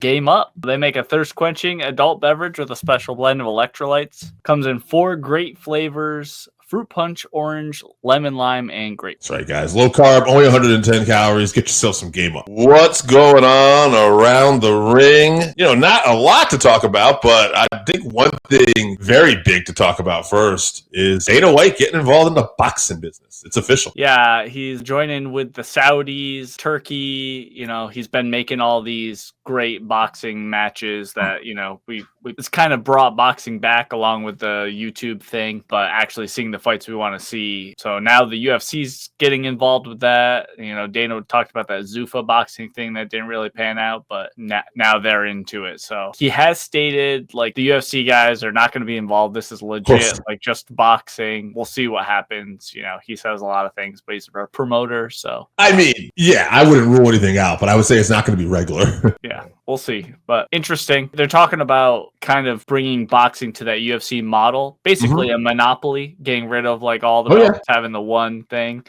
Game Up. They make a thirst-quenching adult beverage with a special blend of electrolytes. Comes in 4 great flavors: fruit punch, orange, lemon, lime, and grape. That's right, guys. Low carb, only 110 calories. Get yourself some Game Up. What's going on around the ring? Not a lot to talk about, but I think one thing very big to talk about first is Dana White getting involved in the boxing business. It's official. Yeah, he's joining with the Saudis, Turkey. He's been making all these great boxing matches that, it's kind of brought boxing back along with the YouTube thing, but actually seeing the fights we want to see. So now the UFC's getting involved with that. Dana talked about that Zuffa boxing thing that didn't really pan out, but now they're into it. So he has stated like the UFC guys are not going to be involved. This is legit, like just boxing. We'll see what happens. He says a lot of things, but he's a promoter. So I mean, yeah, I wouldn't rule anything out, but I would say it's not going to be regular. Yeah, we'll see. But interesting. They're talking about kind of bringing boxing to that UFC model, basically a monopoly, getting rid of like all the belts, having the one thing,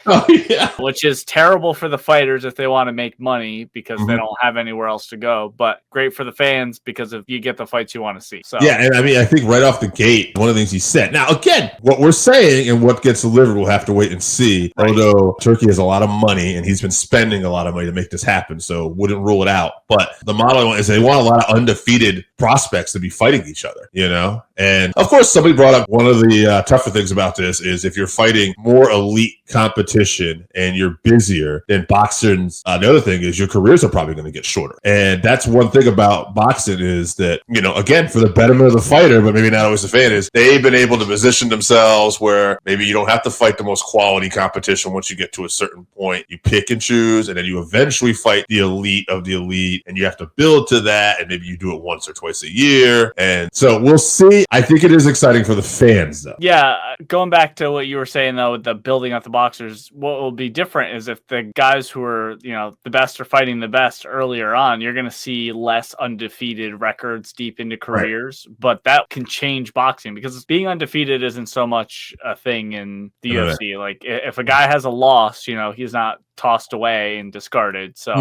which is terrible for the fighters if they want to make money because they don't have anywhere else to go, but great for the fans because if you get the fights you want to see. So yeah, and I mean, I think right off the gate, one of the things he said. Now, again, what we're saying and what gets delivered, we'll have to wait and see. Right. Although Turkey has a lot of money and he's been spending a lot of money to make this happen, so wouldn't rule it out. But the model is they want a lot of undefeated prospects to be fighting each other, And of course, somebody brought up one of the tougher things about this is if you're fighting more elite competition and you're busier than boxers, the other thing is your careers are probably going to get shorter. And that's one thing about boxing is that, again, for the betterment of the fighter, but maybe not always the fan, is they've been able to position themselves where maybe you don't have to fight the most quality competition once you get to a certain point. You pick and choose, and then you eventually fight the elite of the elite, and you have to build to that, and maybe you do it once or twice a year. And so we'll see. I think it is exciting for the fans, though. Yeah, going back to what you were saying, though, with the building up the boxers, what will be different is if the guys who are, the best are fighting the best earlier on, you're going to see less undefeated records deep into careers, but that can change boxing because being undefeated isn't so much a thing in the UFC. Like if a guy has a loss, he's not tossed away and discarded. So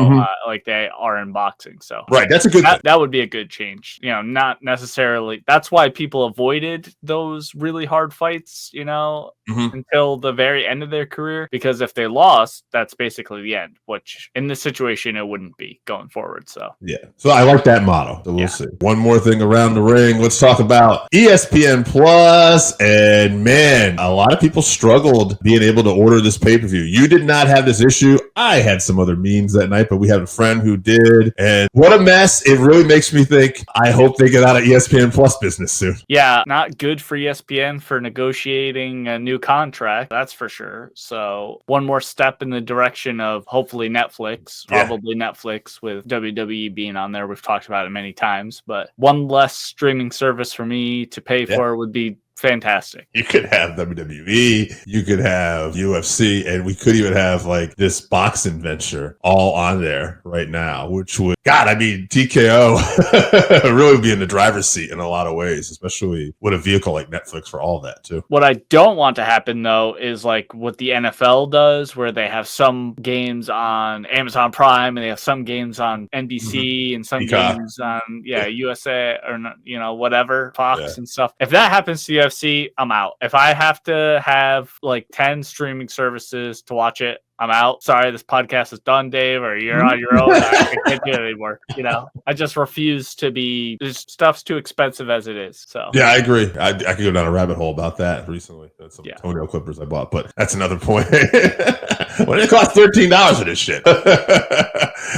like they are in boxing. So that's a good thing. That would be a good change. Not necessarily. That's why people avoided those really hard fights, until the very end of their career, because if they lost, that's basically the end, which in this situation it wouldn't be going forward. So so I like that model. So we'll see. One more thing around the ring. Let's talk about ESPN Plus. And man, a lot of people struggled being able to order this pay-per-view. You did not have this issue. I had some other means that night, but we had a friend who did. And what a mess. It really makes me think, I hope they get out of ESPN Plus business soon. Yeah, not good for ESPN for negotiating a new contract, that's for sure. So one more step in the direction of hopefully Netflix, probably Netflix with WWE being on there. We've talked about it many times, but one less streaming service for me to pay for would be fantastic. You could have WWE, you could have UFC, and we could even have like this boxing venture all on there right now, which would, TKO really be in the driver's seat in a lot of ways, especially with a vehicle like Netflix for all that too. What I don't want to happen though is like what the NFL does, where they have some games on Amazon Prime and they have some games on NBC and some games on USA or whatever, Fox and stuff. If that happens to UFC, I'm out. If I have to have like 10 streaming services to watch it, I'm out. Sorry, this podcast is done, Dave, or you're on your own. I can't do it anymore. I just refuse to be. This stuff's too expensive as it is. So I agree. I could go down a rabbit hole about that recently. That's some toenail clippers I bought, but that's another point. What did it cost $13 for this shit?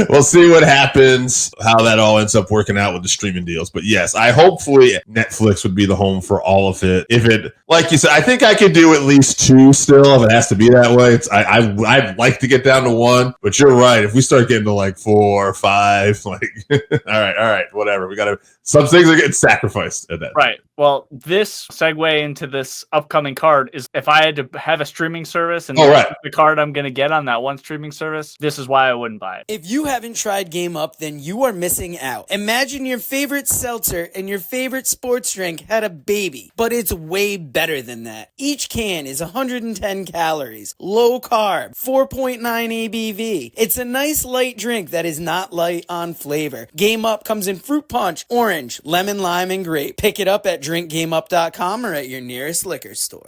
We'll see what happens, how that all ends up working out with the streaming deals. But yes, hopefully Netflix would be the home for all of it. If it, like you said, I think I could do at least 2 still if it has to be that way. I'd like to get down to 1, but you're right. If we start getting to like 4 or 5, like, all right, whatever. We got to, some things are getting sacrificed at that. Right. Well, this segue into this upcoming card is if I had to have a streaming service and the card I'm going to get on that one streaming service, this is why I wouldn't buy it. If you haven't tried Game Up, then you are missing out. Imagine your favorite seltzer and your favorite sports drink had a baby, but it's way better than that. Each can is 110 calories, low carb, 4.9 ABV. It's a nice light drink that is not light on flavor. Game Up comes in fruit punch, orange, lemon, lime, and grape. Pick it up at drinkgameup.com or at your nearest liquor store.